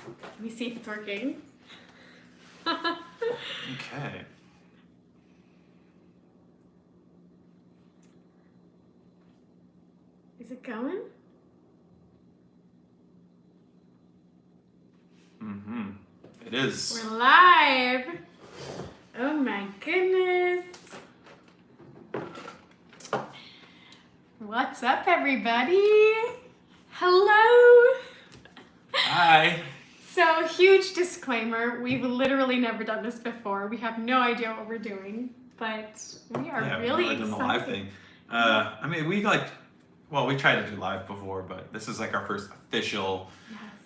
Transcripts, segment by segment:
Let me see if it's working. Okay. Is it going? Mm-hmm. It is. We're live. Oh my goodness. What's up, everybody? Hello. Hi. So, huge disclaimer. We've literally never done this before. We have no idea what we're doing, but we are really we've never done the live thing. I mean, we tried to do live before, but this is like our first official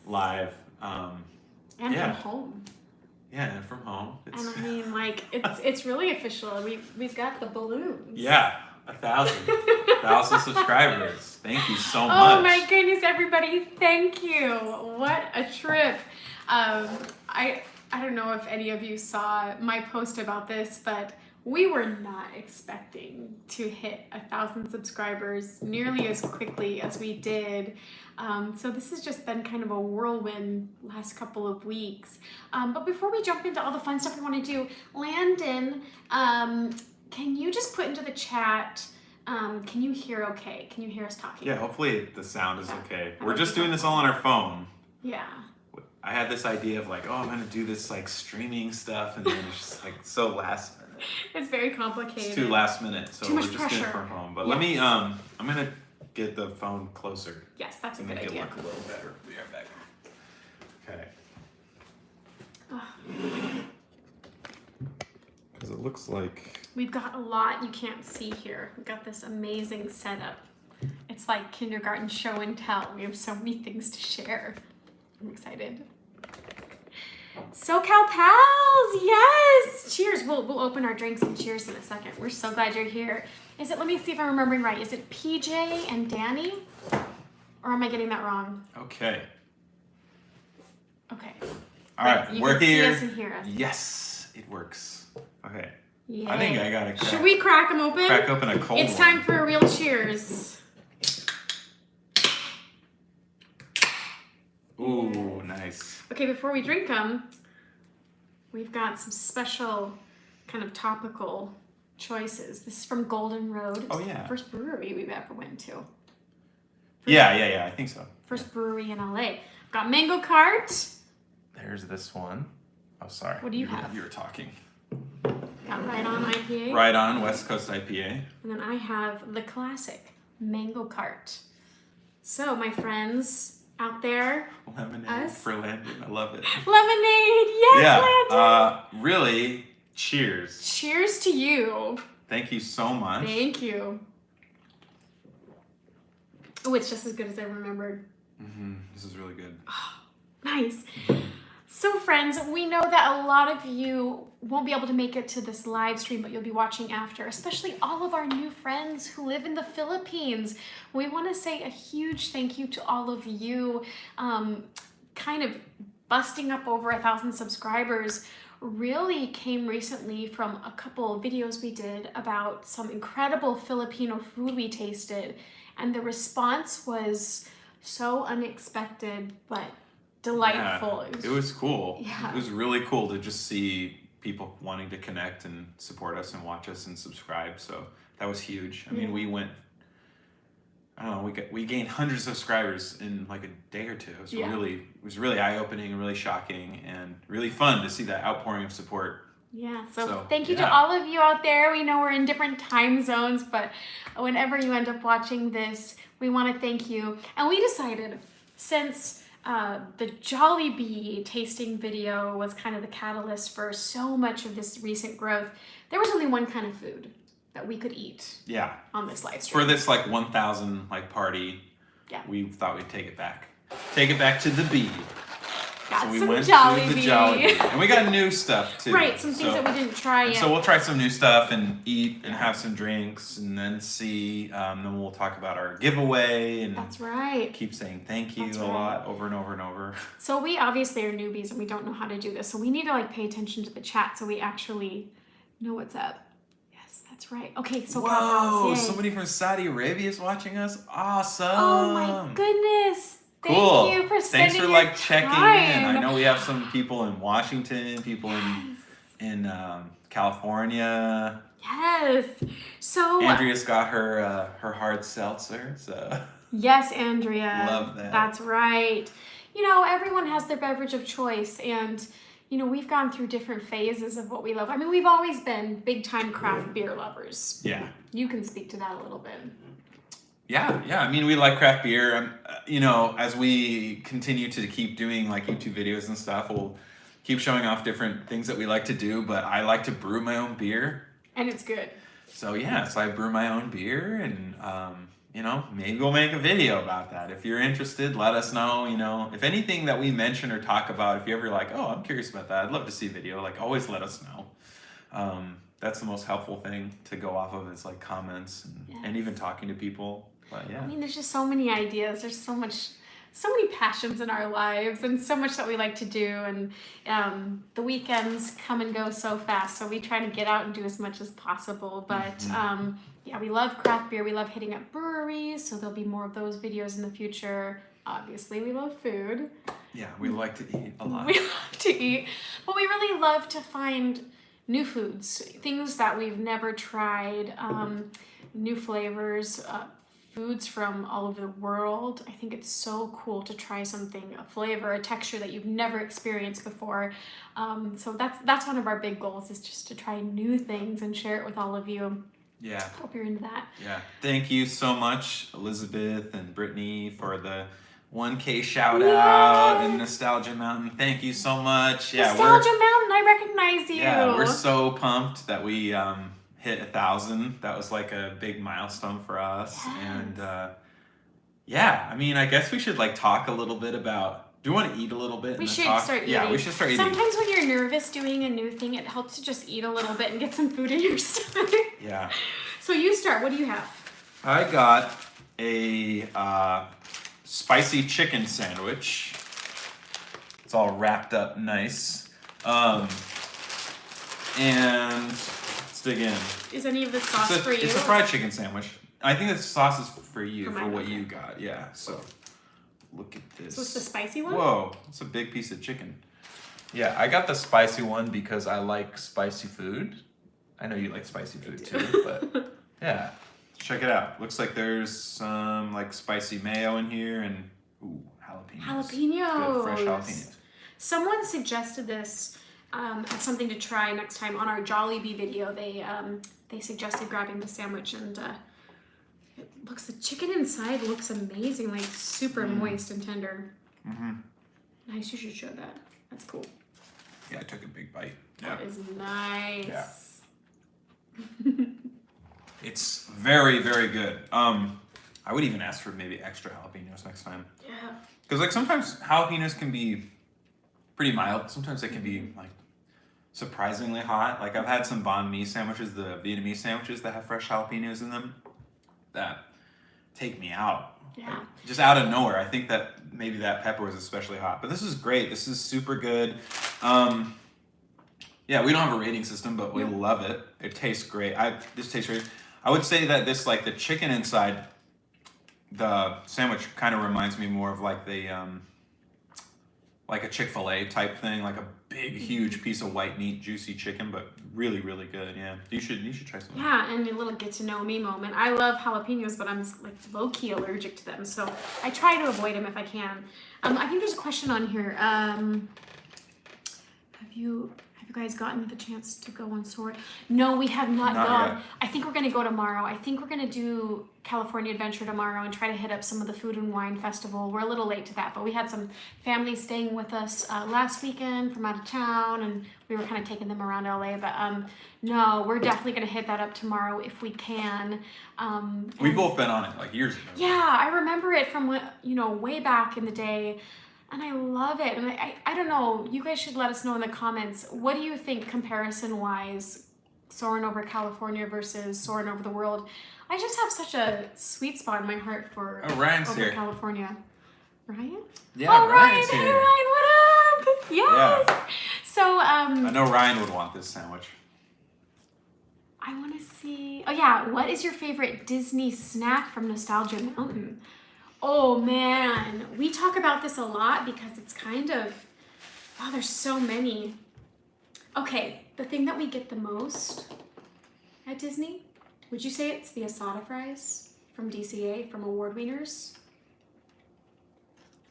live. And yeah. from home. Yeah, and from home. And I mean, like, it's really official. We've got the balloons. Yeah, 1,000 subscribers. Thank you so much. Oh my goodness, everybody! Thank you. What a trip. I don't know if any of you saw my post about this, but we were not expecting to hit 1,000 subscribers nearly as quickly as we did. So this has just been kind of a whirlwind last couple of weeks. But before we jump into all the fun stuff we want to do, Landon, can you just put into the chat, can you hear okay? Can you hear us talking? Yeah, hopefully the sound is okay. We're just doing this all on our phone. Yeah. I had this idea of like, oh, I'm going to do this like streaming stuff, and then it's just like so last minute. It's very complicated. It's too last minute, so we're just pressure. doing it from home. But let me, I'm going to get the phone closer. Yes, that's a good make idea. it look a little better. Be right back. Okay. Because it looks like... We've got a lot you can't see here. We've got this amazing setup. It's like kindergarten show and tell. We have so many things to share. I'm excited. SoCal Pals, yes! Cheers. We'll open our drinks and cheers in a second. We're so glad you're here. Is it, let me see if I'm remembering right. Is it PJ and Danny? Or am I getting that wrong? Okay. Okay. All right, we're here. See us and hear us. Yes, it works. Okay. Yay. I think I got to Should we crack them open? crack open a cold It's one. time for a real cheers. Ooh, nice. Okay, before we drink them, we've got some special kind of topical choices. This is from Golden Road. Oh, yeah. First brewery we've ever went to. Yeah, I think so. First brewery in LA. Got Mango Cart. There's this one. Oh, sorry. What do you have? You were talking. Got Right On IPA. Right On, West Coast IPA. And then I have the classic Mango Cart. So, my friends out there. Lemonade for Landon. I love it. Lemonade! Yes, Landon! Really, cheers. Cheers to you. Thank you so much. Thank you. Oh, it's just as good as I remembered. This is really good. Nice. So friends, we know that a lot of you won't be able to make it to this live stream, but you'll be watching after, especially all of our new friends who live in the Philippines. We want to say a huge thank you to all of you. Kind of busting up over 1,000 subscribers really came recently from a couple of videos we did about some incredible Filipino food we tasted, and the response was so unexpected but delightful. Yeah, it was cool. Yeah. It was really cool to just see people wanting to connect and support us and watch us and subscribe. So that was huge. I mean, we went, I don't know, we gained hundreds of subscribers in like a day or two. It was really eye-opening and really shocking and really fun to see that outpouring of support. Yeah, so thank you to all of you out there. We know we're in different time zones, but whenever you end up watching this, we want to thank you. And we decided, since the Jollibee tasting video was kind of the catalyst for so much of this recent growth, there was only one kind of food that we could eat on this live stream. For this like 1,000 like party, we thought we'd take it back. Take it back to the B. Got so we some went Jollibee. to the Jollibee. And we got new stuff too. Right, some things that we didn't try yet. So we'll try some new stuff and eat and have some drinks and then see. Then we'll talk about our giveaway and that's right. Keep saying thank you a lot over and over and over. So we obviously are newbies and we don't know how to do this. So we need to like pay attention to the chat so we actually know what's up. Yes, that's right. Okay, so whoa, somebody from Saudi Arabia is watching us. Awesome. Oh my goodness. Cool. Thank you for Thanks spending for your checking in. time. I know we have some people in Washington, people in California. Yes. So Andrea's got her hard seltzer, so yes, Andrea. love that. That's right. Everyone has their beverage of choice, and we've gone through different phases of what we love. I mean, we've always been big time craft beer lovers. Yeah. You can speak to that a little bit. Yeah. I mean, we like craft beer. As we continue to keep doing like YouTube videos and stuff, we'll keep showing off different things that we like to do. But I like to brew my own beer, and it's good. So I brew my own beer, and maybe we'll make a video about that. If you're interested, let us know. If anything that we mention or talk about, if you're ever like, oh, I'm curious about that, I'd love to see a video. Like, always let us know. That's the most helpful thing to go off of is like comments and even talking to people. But yeah. I mean, there's just so many ideas. There's so many passions in our lives, and so much that we like to do. And the weekends come and go so fast, so we try to get out and do as much as possible. But we love craft beer. We love hitting up breweries, so there'll be more of those videos in the future. Obviously, we love food. Yeah, we like to eat a lot. We love to eat, but we really love to find new foods, things that we've never tried, new flavors, foods from all over the world. I think it's so cool to try something, a flavor, a texture that you've never experienced before. So that's one of our big goals, is just to try new things and share it with all of you. Yeah. Hope you're into that. Yeah. Thank you so much, Elizabeth and Brittany, for the 1K shout out and Nostalgia Mountain. Thank you so much. Yeah, Nostalgia Mountain, I recognize you. Yeah, we're so pumped that we hit 1,000. That was like a big milestone for us. Yes. And I mean, I guess we should like talk a little bit about. Do you want to eat a little bit? We should start eating. Yeah, we should start eating. Sometimes when you're nervous doing a new thing, it helps to just eat a little bit and get some food in your stomach. Yeah. So you start. What do you have? I got a spicy chicken sandwich. It's all wrapped up nice. And let's dig in. Is any of the sauce for you? It's a fried chicken sandwich. I think the sauce is for you, for what you got. Yeah, so look at this. So it's the spicy one? Whoa, it's a big piece of chicken. Yeah, I got the spicy one because I like spicy food. I know you like spicy food too, but yeah. Check it out. Looks like there's some like spicy mayo in here and jalapenos. Good, fresh jalapenos. Someone suggested this as something to try next time on our Jollibee video. They suggested grabbing the sandwich, and the chicken inside looks amazing, like super moist and tender. Nice, you should show that. That's cool. Yeah, I took a big bite. That is nice. Yeah. It's very, very good. I would even ask for maybe extra jalapenos next time. Yeah. Because like sometimes jalapenos can be pretty mild. Sometimes they can be like surprisingly hot. Like I've had some banh mi sandwiches, the Vietnamese sandwiches that have fresh jalapenos in them, that take me out. Yeah. Like, just out of nowhere. I think that maybe that pepper was especially hot. But this is great. This is super good. Yeah, we don't have a rating system, but we love it. It tastes great. This tastes great. I would say that this, like the chicken inside the sandwich, kind of reminds me more of like the like a Chick-fil-A type thing, like a big, huge piece of white meat, juicy chicken, but really, really good. Yeah, you should try something. Yeah, and a little get to know me moment. I love jalapenos, but I'm like low key allergic to them, so I try to avoid them if I can. I think there's a question on here. Have you guys gotten the chance to go on Soar? No, we have not gone. Yet. I think we're gonna go tomorrow. I think we're gonna do California Adventure tomorrow and try to hit up some of the Food and Wine Festival. We're a little late to that, but we had some family staying with us last weekend from out of town, and we were kind of taking them around LA. But no, we're definitely gonna hit that up tomorrow if we can. We've both been on it like years ago. Yeah, I remember it from way back in the day. And I love it. And I don't know, you guys should let us know in the comments, what do you think comparison-wise, soaring over California versus soaring over the world? I just have such a sweet spot in my heart for Ryan's over here. California. Ryan? Yeah, oh, Ryan's Ryan. here. Hey, Ryan, what up? Yes. Yeah. So, I know Ryan would want this sandwich. I want to see, what is your favorite Disney snack from Nostalgia Mountain? Oh man, we talk about this a lot because it's kind of, oh, there's so many. Okay, the thing that we get the most at Disney, would you say it's the asada fries from DCA, from Award Wieners?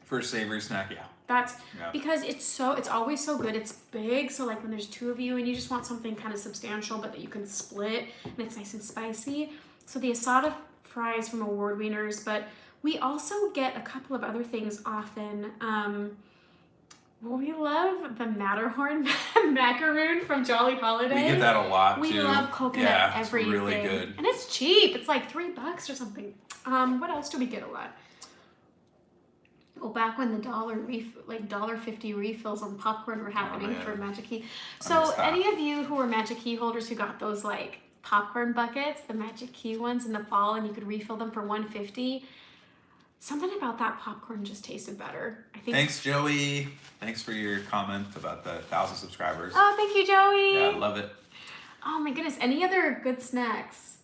For a savory snack, yeah. That's because it's always so good. It's big, so like when there's two of you and you just want something kind of substantial but that you can split and it's nice and spicy. So the asada fries from Award Wieners, but we also get a couple of other things often. We love the Matterhorn macaroon from Jolly Holiday. We get that a lot we too. love coconut everything. It's really good. And it's cheap. It's like $3 or something. What else do we get a lot? Oh, back when the $1.50 refills on popcorn were happening for Magic Key. So any of you who were Magic Key holders who got those like popcorn buckets, the Magic Key ones in the fall, and you could refill them for $1.50. Something about that popcorn just tasted better. I think. Thanks, Joey. Thanks for your comment about the 1,000 subscribers. Oh, thank you, Joey. Yeah, I love it. Oh my goodness. Any other good snacks?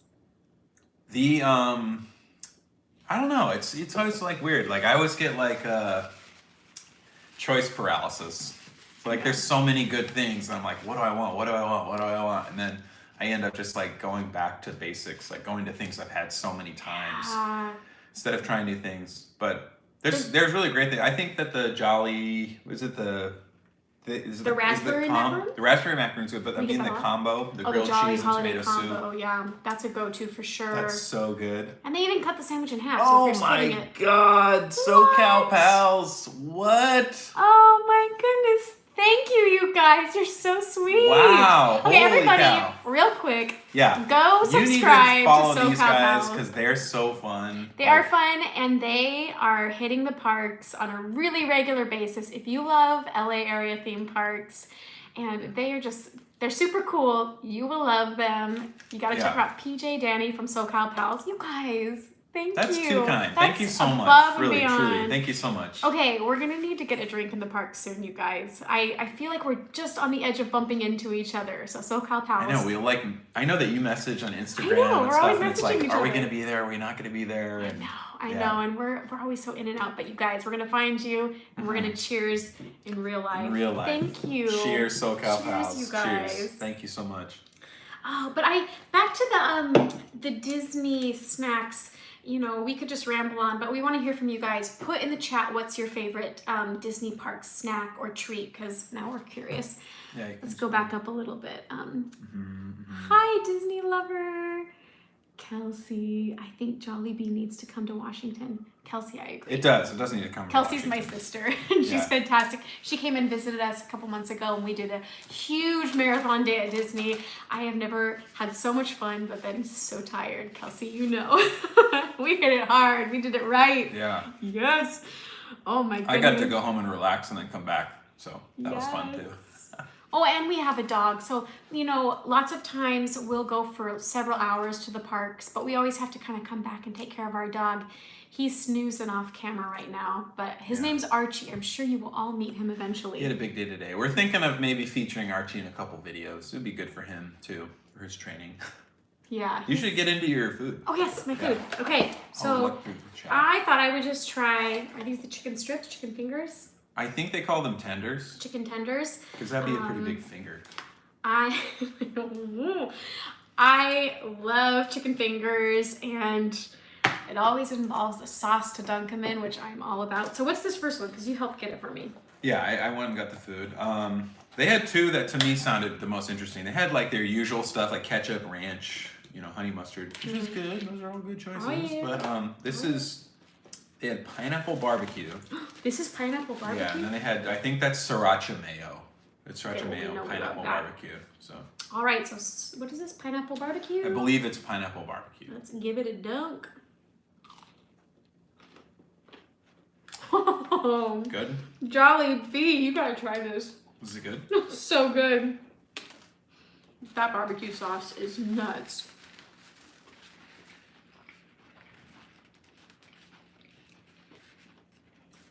The I don't know. It's always like weird. Like I always get like choice paralysis. So, like there's so many good things, and I'm like, what do I want? What do I want? What do I want? And then I end up just like going back to basics, like going to things I've had so many times instead of trying new things. But there's really great things. I think that the Jolly, the raspberry macaroon? The raspberry macaroon's good, but I mean the combo, the grilled Jolly cheese and Holiday tomato combo. soup. Yeah, that's a go-to for sure. That's so good. And they even cut the sandwich in half. Oh so if you're splitting my it. God, SoCal Pals, what? Oh my goodness. Thank you, you guys. You're so sweet. Wow. Okay, Holy everybody, cow. real quick. Yeah. Go You need subscribe to follow to SoCal these guys Pals. because they're so fun. They are fun, and they are hitting the parks on a really regular basis. If you love LA area theme parks, and they're super cool. You will love them. You got to check out PJ Danny from SoCal Pals. You guys, thank you. That's too kind. Thank you so much. above and Really, beyond. truly. Thank you so much. Okay, we're going to need to get a drink in the park soon, you guys. I feel like we're just on the edge of bumping into each other. So SoCal Pals. I know, I know that you message on Instagram know, and we're stuff, always and it's like, messaging each are we other. going to be there? Are we not going to be there? And I know, and we're always so in and out. But you guys, we're gonna find you, and we're gonna cheers in real life. In real life. Thank you. Cheers, SoCal Pals. You guys. Cheers. Thank you so much. Oh, but back to the Disney snacks. You know, we could just ramble on, but we want to hear from you guys. Put in the chat what's your favorite Disney park snack or treat, because now we're curious. Yeah, Let's go back up a little bit. Hi, Disney lover. Kelsey, I think Jollibee needs to come to Washington. Kelsey, I agree. It does. It does need to come to Kelsey's Washington. my sister, and she's fantastic. She came and visited us a couple months ago, and we did a huge marathon day at Disney. I have never had so much fun, but been so tired. Kelsey, you know. We hit it hard. We did it right. Yeah. Yes. Oh my goodness. I got to go home and relax and then come back. So that was fun too. Oh, and we have a dog. So, you know, lots of times we'll go for several hours to the parks, but we always have to kind of come back and take care of our dog. He's snoozing off camera right now, but his name's Archie. I'm sure you will all meet him eventually. He had a big day today. We're thinking of maybe featuring Archie in a couple videos. It would be good for him too, for his training. Yeah. You should get into your food. Oh, yes, my food. Okay, so I thought I would just try, are these the chicken strips, chicken fingers? I think they call them tenders. Chicken tenders. Because that'd be a pretty big finger. I love chicken fingers, and it always involves the sauce to dunk them in, which I'm all about. So what's this first one? Because you helped get it for me. Yeah, I went and got the food. They had two that to me sounded the most interesting. They had like their usual stuff like ketchup, ranch, honey mustard, which is good. Those are all good choices. Oh, yeah. But this is, they had pineapple barbecue. This is pineapple barbecue? Yeah, and then they had, I think that's sriracha mayo. It's sriracha Okay, mayo, we pineapple love that. barbecue. So All right, so what is this, pineapple barbecue? I believe it's pineapple barbecue. Let's give it a dunk. Good? Jollibee, you gotta try this. Is it good? So good. That barbecue sauce is nuts.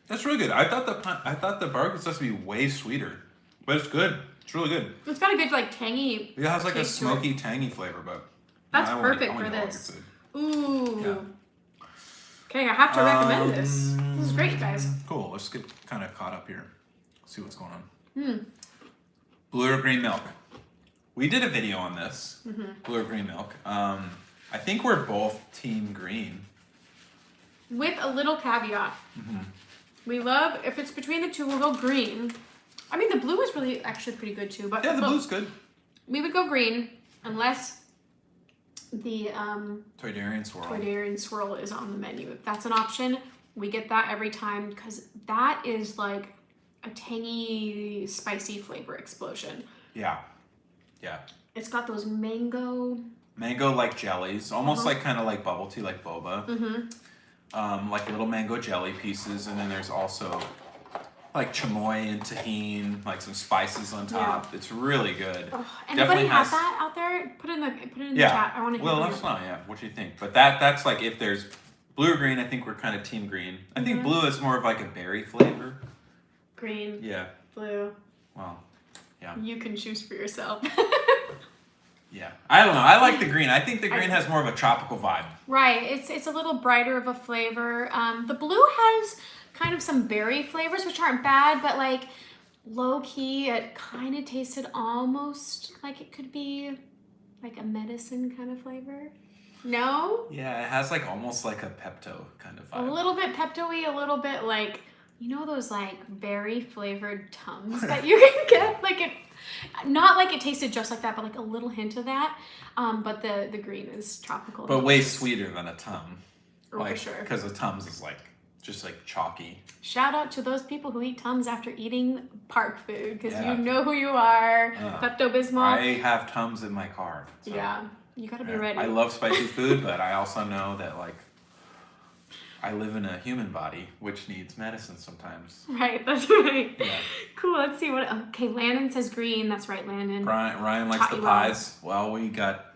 That's really good. I thought the barbecue sauce would be way sweeter, but it's good. It's really good. It's got a good like tangy. It has like a taste to it. smoky, tangy flavor, but That's I perfect wanna for go this. like Ooh. Yeah. Okay, I have to recommend this. This is great, you guys. Cool. Let's get kind of caught up here. See what's going on. Blue or green milk. We did a video on this. Blue or green milk. I think we're both team green. With a little caveat. We love, if it's between the two, we'll go green. I mean, the blue is really actually pretty good too. But Yeah, the blue's good. We would go green unless the Toydarian swirl is on the menu. If that's an option, we get that every time because that is like a tangy, spicy flavor explosion. Yeah. Yeah. It's got those mango like jellies, almost like kind of like bubble tea, like boba. Like little mango jelly pieces, and then there's also like chamoy and tahini, like some spices on top. Yeah. It's really good. Anybody have that out there? Put it in the chat. I want to hear. Well, let us know. Yeah, what do you think? But that's like if there's blue or green. I think we're kind of team green. I think blue is more of like a berry flavor. Green. Yeah. Blue. Well, yeah. You can choose for yourself. Yeah, I don't know. I like the green. I think the green has more of a tropical vibe. Right. It's a little brighter of a flavor. The blue has kind of some berry flavors, which aren't bad, but like low key, it kind of tasted almost like it could be like a medicine kind of flavor. No? Yeah, it has like almost like a Pepto kind of vibe. A little bit Pepto-y, a little bit like, you know those like berry flavored Tums that you can get? Like it, not like it tasted just like that, but like a little hint of that. But the green is tropical. But way sweeter than a Tum. For sure. Because a Tums is like, just like chalky. Shout out to those people who eat Tums after eating park food, because you know who you are. Pepto-Bismol. I have Tums in my car. So. Yeah, you gotta be ready. I love spicy food, but I also know that like I live in a human body, which needs medicine sometimes. Right, that's right. Yeah. Cool, let's see what, okay, Landon says green. That's right, Landon. Ryan likes the pies. Well, we got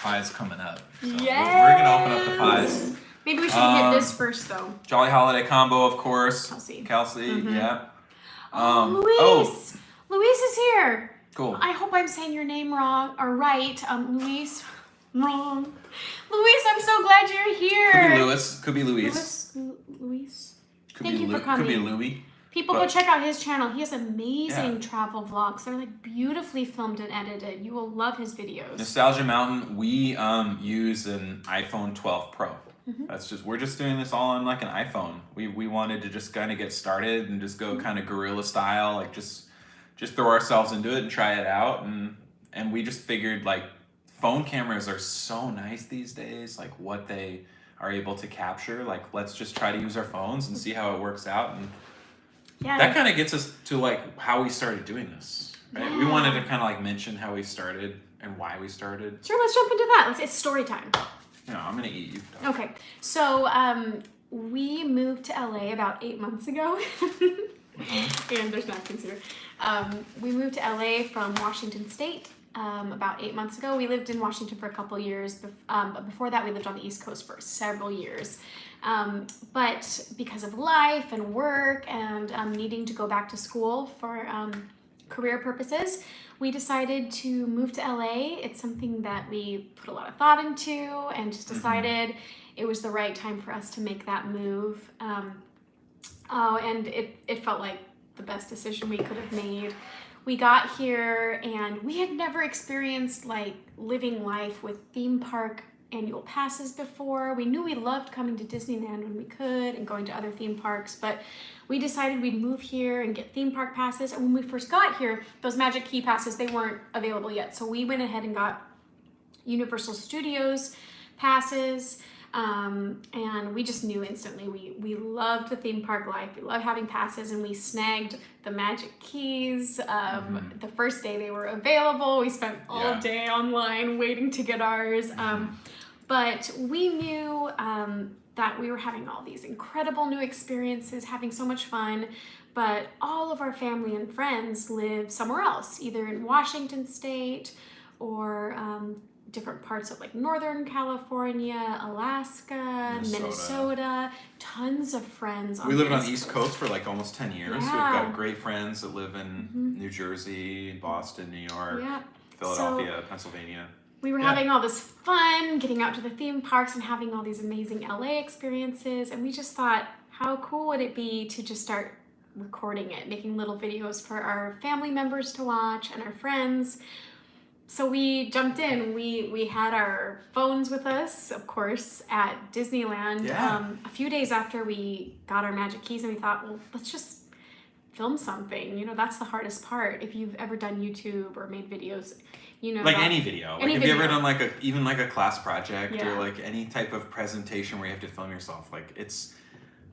pies coming up. So yes! We're going to open up the pies. Maybe we should hit this first, though. Jolly Holiday Combo, of course. Kelsey, yeah. Luis! Luis is here. Cool. I hope I'm saying your name wrong, or right. Luis. Wrong. Luis, I'm so glad you're here. Could be Louis. Could be Luis. Luis. Thank you for coming. Could be Louis. People go check out his channel. He has amazing travel vlogs. They're like beautifully filmed and edited. You will love his videos. Nostalgia Mountain, we use an iPhone 12 Pro. We're just doing this all on like an iPhone. We wanted to just kind of get started and just go kind of guerrilla style, like just throw ourselves into it and try it out. And we just figured like phone cameras are so nice these days, like what they are able to capture. Like let's just try to use our phones and see how it works out. And that kind of gets us to like how we started doing this, right? We wanted to kind of like mention how we started and why we started. Sure, let's jump into that. It's story time. No, I'm gonna eat you. Okay, so we moved to LA about 8 months ago. And there's napkins here. We moved to LA from Washington State about 8 months ago. We lived in Washington for a couple years, but before that we lived on the East Coast for several years. But because of life and work and needing to go back to school for career purposes, we decided to move to LA. It's something that we put a lot of thought into and just decided it was the right time for us to make that move. And it felt like the best decision we could have made. We got here and we had never experienced like living life with theme park annual passes before. We knew we loved coming to Disneyland when we could and going to other theme parks, but we decided we'd move here and get theme park passes. And when we first got here, those Magic Key passes, they weren't available yet. So we went ahead and got Universal Studios passes. And we just knew instantly we loved the theme park life. We loved having passes, and we snagged the Magic Keys. The first day they were available, we spent all day online waiting to get ours. But we knew that we were having all these incredible new experiences, having so much fun, but all of our family and friends live somewhere else, either in Washington State or different parts of like Northern California, Alaska, Minnesota. Tons of friends on We lived the on the East Coast for like almost 10 years. We've got great friends that live in New Jersey, Boston, New York, Philadelphia, Pennsylvania. We were having all this fun, getting out to the theme parks and having all these amazing LA experiences. And we just thought, how cool would it be to just start recording it, making little videos for our family members to watch and our friends. So we jumped in. We had our phones with us, of course, at Disneyland a few days after we got our magic keys, and we thought, well, let's just film something. You know, that's the hardest part. If you've ever done YouTube or made videos, you know, like any video. Any have video. you ever done like a class project or like any type of presentation where you have to film yourself? Like it's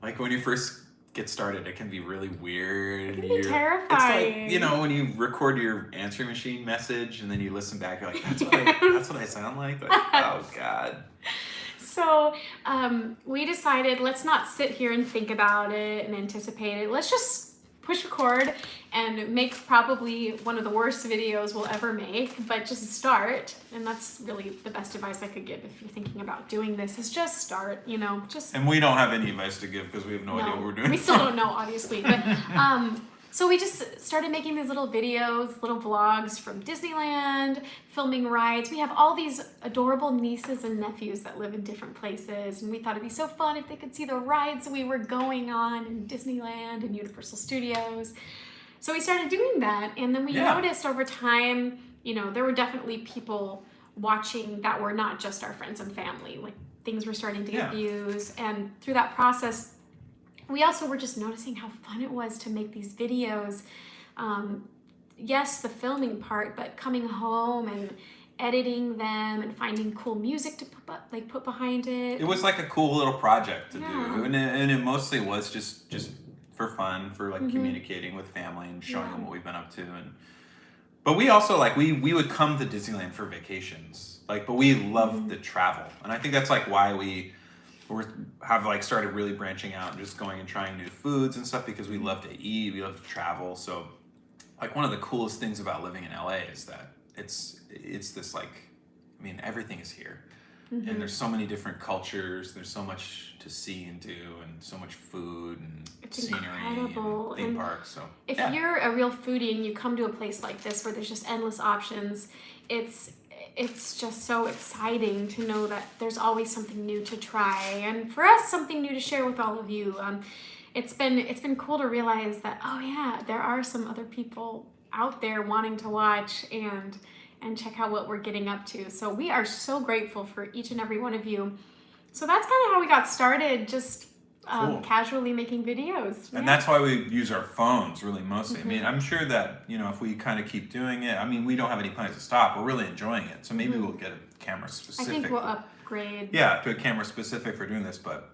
like when you first get started, it can be really weird. It can be terrifying. It's like, you know, when you record your answering machine message and then you listen back, you're like, that's what I sound like. Oh God. So we decided, let's not sit here and think about it and anticipate it. Let's just push record and make probably one of the worst videos we'll ever make, but just start. And that's really the best advice I could give if you're thinking about doing this, is just start, you know, just. And we don't have any advice to give because we have no idea what we're doing. We still don't know, obviously, but so we just started making these little videos, little vlogs from Disneyland, filming rides. We have all these adorable nieces and nephews that live in different places, and we thought it'd be so fun if they could see the rides we were going on in Disneyland and Universal Studios. So we started doing that, and then we noticed over time, you know, there were definitely people watching that were not just our friends and family. Like, things were starting to get views, and through that process, we also were just noticing how fun it was to make these videos. Yes, the filming part, but coming home and editing them and finding cool music to put behind it. It was like a cool little project to do, and it mostly was just for fun, for like communicating with family and showing them what we've been up to. But we also like we would come to Disneyland for vacations, like, but we loved the travel, and I think that's like why we have like started really branching out and just going and trying new foods and stuff, because we love to eat, we love to travel. So like one of the coolest things about living in LA is that it's this like, I mean, everything is here, and there's so many different cultures, there's so much to see and do, and so much food and scenery incredible. And theme parks. So if you're a real foodie and you come to a place like this where there's just endless options, it's just so exciting to know that there's always something new to try, and for us, something new to share with all of you. It's been cool to realize that, oh yeah, there are some other people out there wanting to watch and check out what we're getting up to. So we are so grateful for each and every one of you. So that's kind of how we got started, just casually making videos. And that's why we use our phones really mostly. I mean, I'm sure that, you know, if we kind of keep doing it, I mean, we don't have any plans to stop. We're really enjoying it. So maybe we'll get a camera specific. I think we'll upgrade. Yeah, to a camera specific for doing this. But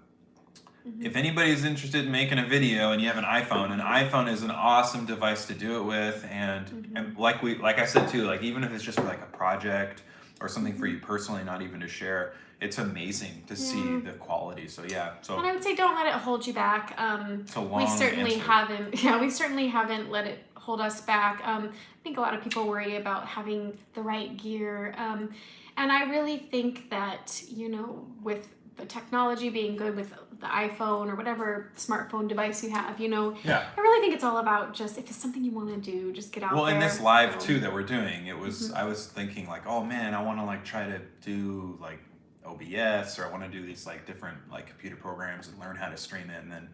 if anybody's interested in making a video and you have an iPhone is an awesome device to do it with. And like I said too, like even if it's just like a project or something for you personally, not even to share, it's amazing to see the quality. So and I would say don't let it hold you back. It's a long we certainly answer. haven't. Yeah, we certainly haven't let it hold us back. I think a lot of people worry about having the right gear, and I really think that, you know, with the technology being good, with the iPhone or whatever smartphone device you have, you know, I really think it's all about just, if it's something you want to do, just get out there. Well, in this live too that we're doing, it was I was thinking like, oh man, I want to like try to do like OBS, or I want to do these like different like computer programs and learn how to stream it. And then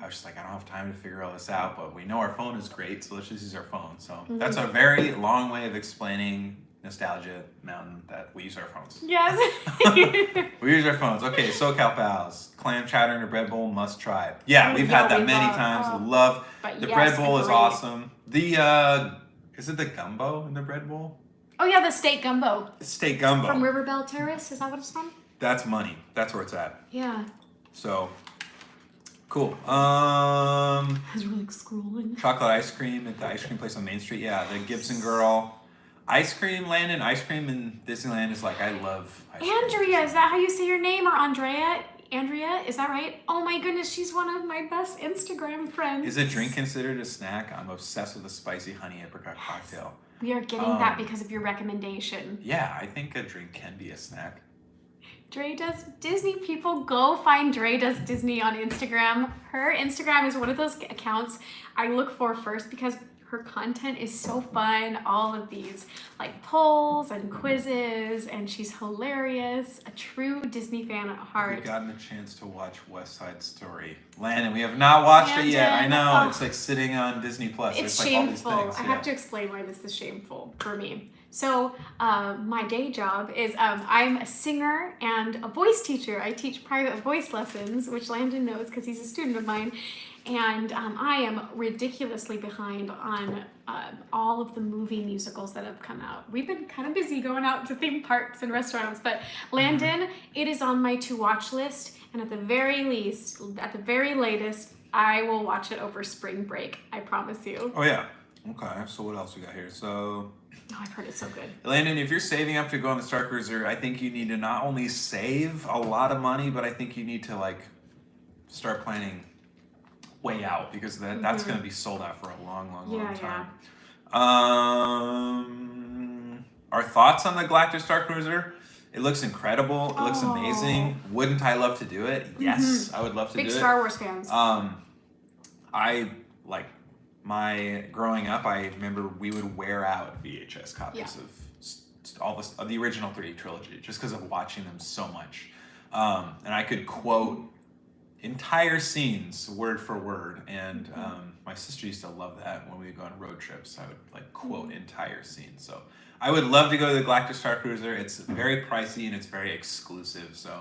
I was just like, I don't have time to figure all this out, but we know our phone is great, so let's just use our phone. So that's a very long way of explaining Nostalgia Mountain, that we use our phones. Yes. We use our phones. Okay, SoCal Pals, clam chowder in a bread bowl, must try. Yeah, we've had that many times. Love. The bread bowl is awesome. The is it the gumbo in the bread bowl? Oh yeah, the steak gumbo. Steak gumbo. From Riverbell Terrace, is that what it's from? That's money. That's where it's at. Yeah. So, cool. I was really scrolling. Chocolate ice cream at the ice cream place on Main Street. Yeah, the Gibson Girl. Ice cream land and ice cream in Disneyland is like, I love ice cream. Andrea, is that how you say your name? Or Andrea? Andrea, is that right? Oh my goodness, she's one of my best Instagram friends. Is a drink considered a snack? I'm obsessed with a spicy honey apricot cocktail. We are getting that because of your recommendation. Yeah, I think a drink can be a snack. Dre Does Disney. People, go find Dre Does Disney on Instagram. Her Instagram is one of those accounts I look for first, because her content is so fun. All of these like polls and quizzes, and she's hilarious. A true Disney fan at heart. We've gotten a chance to watch West Side Story. Landon, we have not watched it yet. I know. It's like sitting on Disney Plus. It's like shameful. All these things. I have to explain why this is shameful for me. So my day job is I'm a singer and a voice teacher. I teach private voice lessons, which Landon knows because he's a student of mine. And I am ridiculously behind on all of the movie musicals that have come out. We've been kind of busy going out to theme parks and restaurants, but Landon, it is on my to-watch list. And at the very least, at the very latest, I will watch it over spring break. I promise you. Oh, yeah. Okay. So what else we got here? So... Oh, I've heard it's so good. Landon, if you're saving up to go on the Star Cruiser, I think you need to not only save a lot of money, but I think you need to like start planning way out because that's going to be sold out for a long time. Our thoughts on the Galactic Star Cruiser? It looks incredible. It looks amazing. Wouldn't I love to do it? Yes, I would love to do it. Big Star Wars fans. I like. Growing up, I remember we would wear out VHS copies of the original 3D trilogy just because of watching them so much. And I could quote entire scenes word for word. And my sister used to love that when we would go on road trips. I would like quote entire scenes. So I would love to go to the Galactic Star Cruiser. It's very pricey and it's very exclusive. So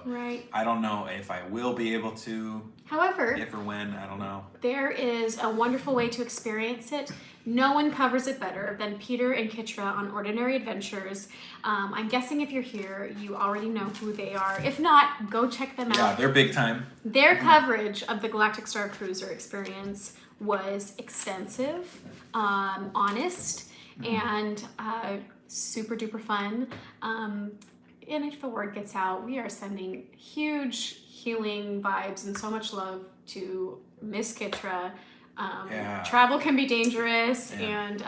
I don't know if I will be able to. However, if or when, I don't know. There is a wonderful way to experience it. No one covers it better than Peter and Kitra on Ordinary Adventures. I'm guessing if you're here, you already know who they are. If not, go check them out. Yeah, they're big time. Their coverage of the Galactic Star Cruiser experience was extensive, honest, and super duper fun. And if the word gets out, we are sending huge healing vibes and so much love to Miss Kitra. Travel can be dangerous, and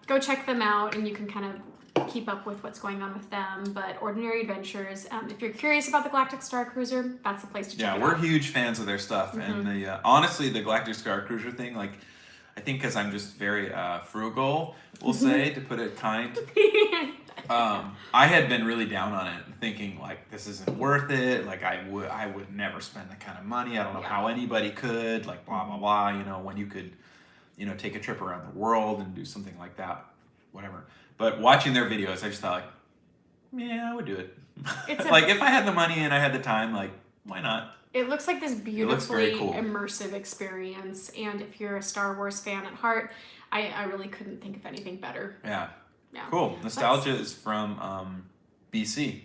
go check them out, and you can kind of keep up with what's going on with them. But Ordinary Adventures, if you're curious about the Galactic Star Cruiser, that's the place to check it out. Yeah, we're huge fans of their stuff, and honestly, the Galactic Star Cruiser thing, like, I think because I'm just very frugal, we'll say, to put it kind. I had been really down on it, thinking like this isn't worth it. Like I would never spend that kind of money. I don't know how anybody could. Like blah blah blah. You know, when you could, take a trip around the world and do something like that, whatever. But watching their videos, I just thought like, yeah, I would do it. Like if I had the money and I had the time, like why not? It looks like this beautifully immersive experience, and if you're a Star Wars fan at heart, I really couldn't think of anything better. Yeah. Cool. Nostalgia is from BC.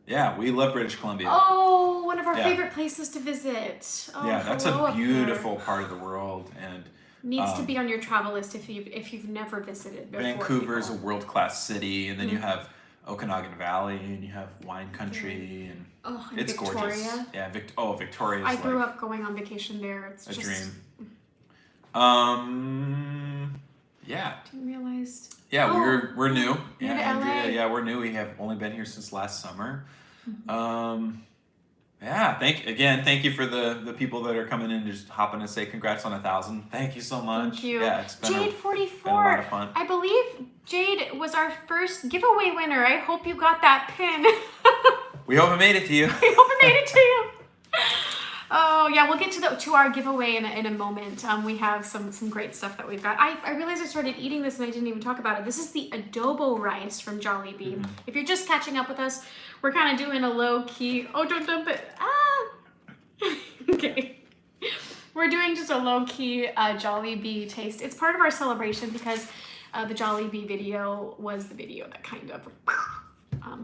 Yeah, we love British Columbia. Oh, one of our favorite places to visit. Oh, yeah, that's a beautiful part of the world, and needs to be on your travel list if you've never visited before. Vancouver's a world-class city, and then you have Okanagan Valley, and you have wine country, and it's Victoria. Gorgeous. Yeah, Victoria. I grew up going on vacation there. It's just a dream. Yeah. Didn't realize. Yeah, we're new. Yeah, Andrea, yeah, we're new. We have only been here since last summer. Thank you for the people that are coming in just hopping to say congrats on 1,000. Thank you so much. Thank you. Yeah, it's been Jade 44. Been a lot of fun. I believe Jade was our first giveaway winner. I hope you got that pin. We hope it made it to you. I hope it made it to you. Oh yeah, we'll get to our giveaway in a moment. We have some great stuff that we've got. I realized I started eating this and I didn't even talk about it. This is the adobo rice from Jollibee. If you're just catching up with us, we're kind of doing a low key. Oh, don't dump it. Okay. We're doing just a low key Jollibee taste. It's part of our celebration because the Jollibee video was the video that kind of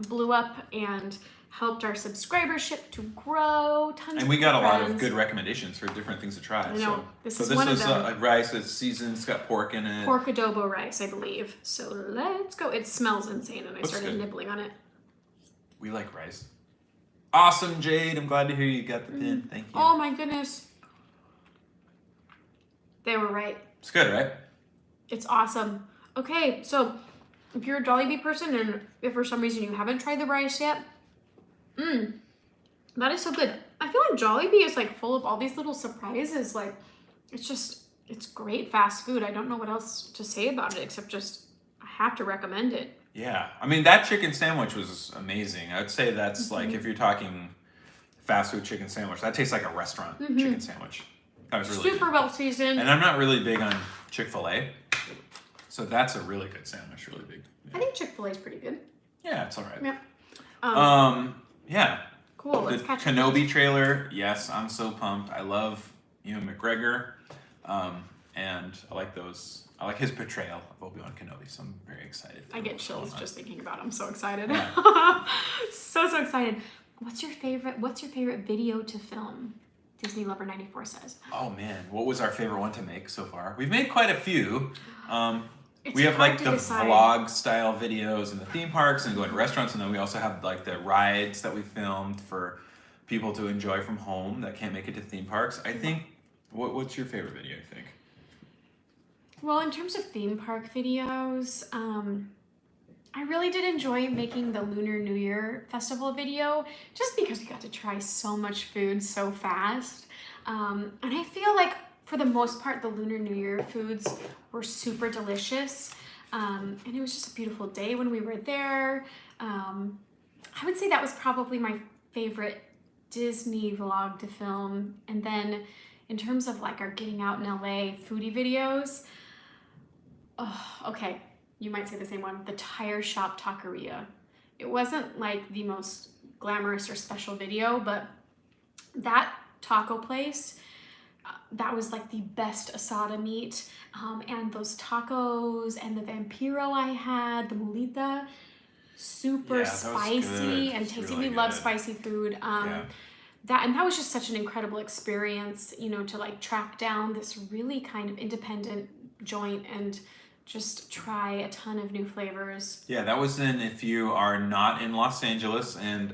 blew up and helped our subscribership to grow. And we got a lot of good recommendations for different things to try. I know. This is a rice that's seasoned. It's got pork in it. Pork adobo rice, I believe. So let's go. It smells insane, and I started nibbling on it. We like rice. Awesome, Jade. I'm glad to hear you got the pin. Thank you. Oh my goodness. They were right. It's good, right? It's awesome. Okay, so if you're a Jollibee person and if for some reason you haven't tried the rice yet, that is so good. I feel like Jollibee is like full of all these little surprises. Like it's just It's great fast food. I don't know what else to say about it except just I have to recommend it. Yeah, I mean that chicken sandwich was amazing. I'd say that's like Mm-hmm. if you're talking fast food chicken sandwich, that tastes like a restaurant chicken sandwich. That was really Super good. well seasoned. And I'm not really big on Chick-fil-A, so that's a really good sandwich. Really big. I think Chick-fil-A is pretty good. Yeah, it's all right. Yeah. Yeah. Cool. The Let's catch up. Kenobi trailer. Yes, I'm so pumped. I love Ewan McGregor, and I like those. I like his portrayal of Obi-Wan Kenobi, so I'm very excited. I get chills just thinking about it. I'm so excited. Yeah. so excited. What's your favorite video to film? Disney Lover 94 says. Oh man, what was our favorite one to make so far? We've made quite a few. It's We have hard like to the decide. vlog style videos in the theme parks and going to restaurants, and then we also have like the rides that we filmed for people to enjoy from home that can't make it to theme parks. I think. What's your favorite video? I think. Well, in terms of theme park videos, I really did enjoy making the Lunar New Year Festival video just because we got to try so much food so fast. And I feel like for the most part, the Lunar New Year foods were super delicious. And it was just a beautiful day when we were there. I would say that was probably my favorite Disney vlog to film. And then in terms of like our getting out in LA foodie videos, oh, okay, you might say the same one, the Tire Shop Taqueria. It wasn't like the most glamorous or special video, but that taco place, that was like the best asada meat. And those tacos and the vampiro I had, the molita, super Yeah, that was spicy good. and It's tasty. really We love good. spicy food. Yeah. That was just such an incredible experience, you know, to like track down this really kind of independent joint and just try a ton of new flavors. Yeah, that was in if you are not in Los Angeles, and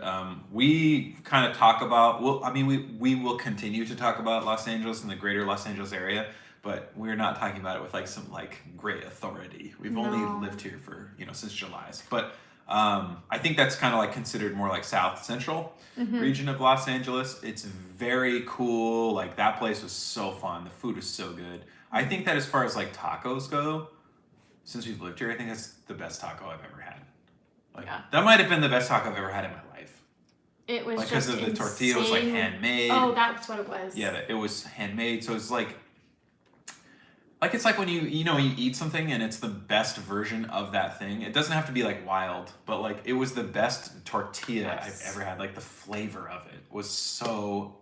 we kind of talk about. Well, I mean, we will continue to talk about Los Angeles and the greater Los Angeles area, but we're not talking about it with like some like great authority. We've only lived here for since July, but I think that's kind of like considered more like South Central region of Los Angeles. It's very cool. Like that place was so fun. The food was so good. I think that as far as like tacos go, since we've lived here, I think that's the best taco I've ever had. Like that might have been the best taco I've ever had in my life. It was like just because of the tortilla was like handmade. Oh, that's what it was. Yeah, it was handmade. So it's like it's like when you eat something and it's the best version of that thing. It doesn't have to be like wild, but like it was the best tortilla I've ever had. Like the flavor of it was so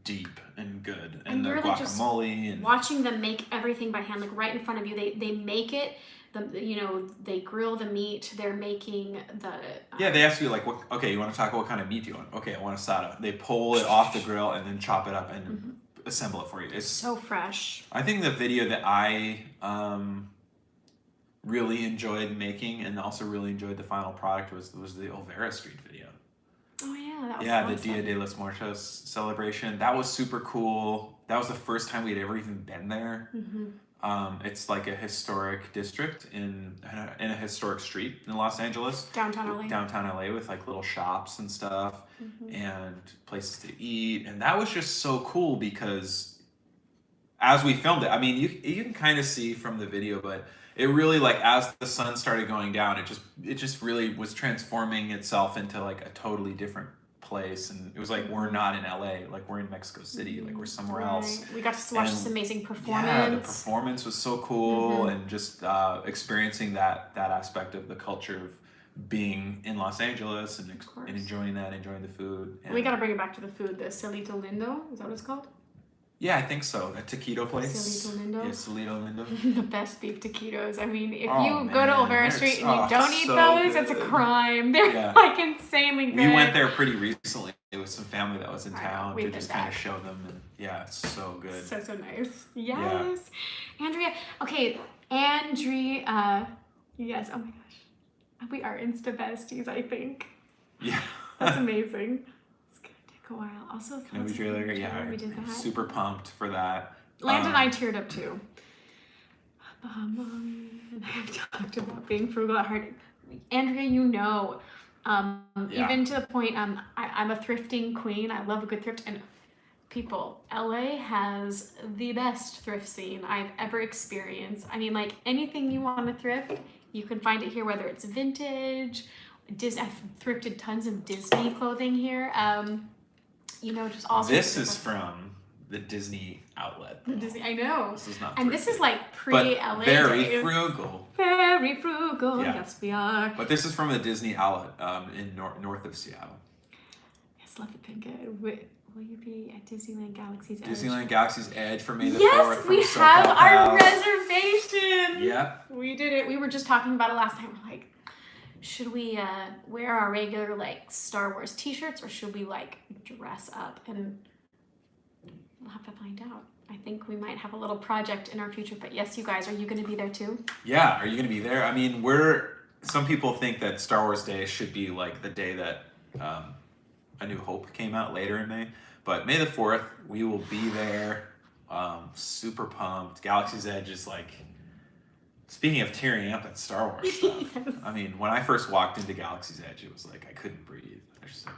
deep and good, and the guacamole and watching them make everything by hand, like right in front of you. They make it. They grill the meat. They're making the. Yeah, they ask you like, what? Okay, you want a taco? What kind of meat do you want? Okay, I want asada. They pull it off the grill and then chop it up and assemble it for you. It's so fresh. I think the video that I really enjoyed making and also really enjoyed the final product was the Olvera Street video. Oh yeah, that was the Dia de los Muertos celebration. That was super cool. That was the first time we'd ever even been there. It's like a historic district in a historic street in Los Angeles. Downtown LA with like little shops and stuff and places to eat. And that was just so cool because as we filmed it, I mean, you can kind of see from the video, but it really like as the sun started going down, it just really was transforming itself into like a totally different place, and it was like we're not in LA, like we're in Mexico City, like we're somewhere else. We got to watch this amazing performance. Yeah, the performance was so cool, and just experiencing that aspect of the culture of being in Los Angeles and enjoying the food. And we got to bring it back to the food. The Celito Lindo, is that what it's called? Yeah, I think so. That taquito place. Celito Lindo. Yeah, Celito Lindo. The best beef taquitos. I mean, if you man, go to Olvera Street and you don't eat so those, good. it's a crime. They're like insanely good. We went there pretty recently with some family that was in town to just kind of show them, and yeah, it's so good. So nice. Yes. Yeah. Andrea. Okay, Andrea. Yes. Oh my gosh. We are Insta besties, I think. Yeah. That's amazing. A while. Also, Kenobi trailer, we did that. Super pumped for that. Landon and I teared up too. And I've talked about being frugal at heart. Andrea, even to the point, I'm a thrifting queen. I love a good thrift, and People, LA has the best thrift scene I've ever experienced. I mean, like anything you want to thrift, you can find it here, whether it's vintage, I've thrifted tons of Disney clothing here. Just all sorts This of is stuff. from the Disney outlet. The Disney, I know. This is not And this is thrifted. like pre-LA But very days. frugal. Very frugal. Yeah. Yes, we are. But this is from the Disney outlet in north of Seattle. Yes, love it, Pinka. Will you be at Disneyland Galaxy's Edge? Disneyland Galaxy's Edge for May the 4th. Yes, we from have SoCal our Pals. reservation. Yep. We did it. We were just talking about it last time. We're like, should we wear our regular like Star Wars t-shirts or should we like dress up? And we'll have to find out. I think we might have a little project in our future. But yes, you guys, are you going to be there too? Yeah, are you going to be there? I mean, some people think that Star Wars Day should be like the day that A New Hope came out later in May. But May the 4th, we will be there. Super pumped. Galaxy's Edge is like, speaking of tearing up at Star Wars stuff. Yes. I mean, when I first walked into Galaxy's Edge, it was like I couldn't breathe. I was just like,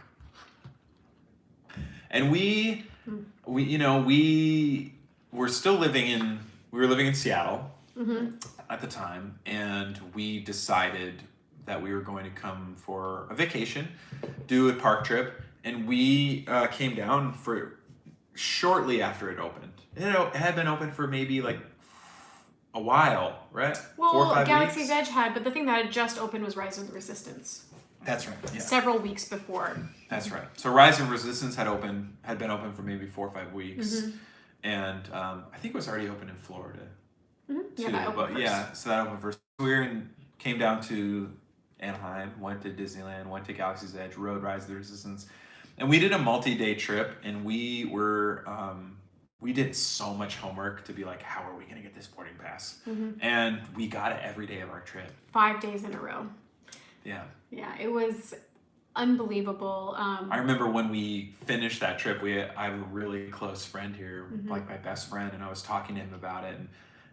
and we were still living in Seattle at the time, and we decided that we were going to come for a vacation, do a park trip, and we came down for shortly after it opened. It had been open for maybe like a while, right? Well, 4 or 5 Galaxy's weeks. Edge had, but the thing that had just opened was Rise of the Resistance. That's right. Yeah. Several weeks before. That's right. So Rise of Resistance had been open for maybe 4 or 5 weeks, and I think it was already open in Florida too. Yeah, that opened But first. yeah, so that opened first. Came down to Anaheim, went to Disneyland, went to Galaxy's Edge, rode Rise of the Resistance, and we did a multi-day trip, and we did so much homework to be like, how are we going to get this boarding pass? And we got it every day of our trip. 5 days in a row. Yeah. Yeah, it was unbelievable. I remember when we finished that trip, I have a really close friend here, like my best friend, and I was talking to him about it,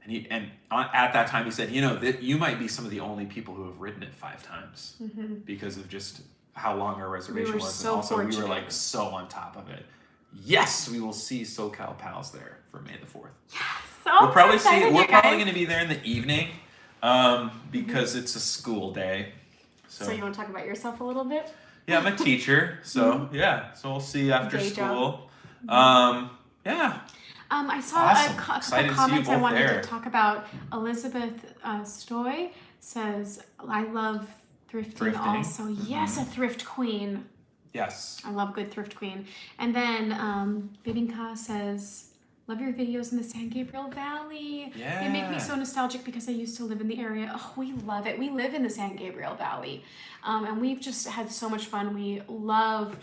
and at that time he said, that you might be some of the only people who have ridden it 5 times because of just how long our reservation was, so and also we were fortunate. like so on top of it. Yes, we will see SoCal Pals there for May the 4th. So We're probably excited, we're you probably guys. going to be there in the evening because it's a school day. So you want to talk about yourself a little bit? Yeah, I'm a teacher, so so we'll see after Day school. job. Yeah. I saw Awesome. a couple Excited to see you comments I both wanted there. to talk about. Elizabeth Stoy says, I love thrifting also. Yes, a thrift queen. Yes. I love a good thrift queen. And then Bibinka says, love your videos in the San Gabriel Valley. Yeah. They make me so nostalgic because I used to live in the area. Oh, we love it. We live in the San Gabriel Valley. And we've just had so much fun. We love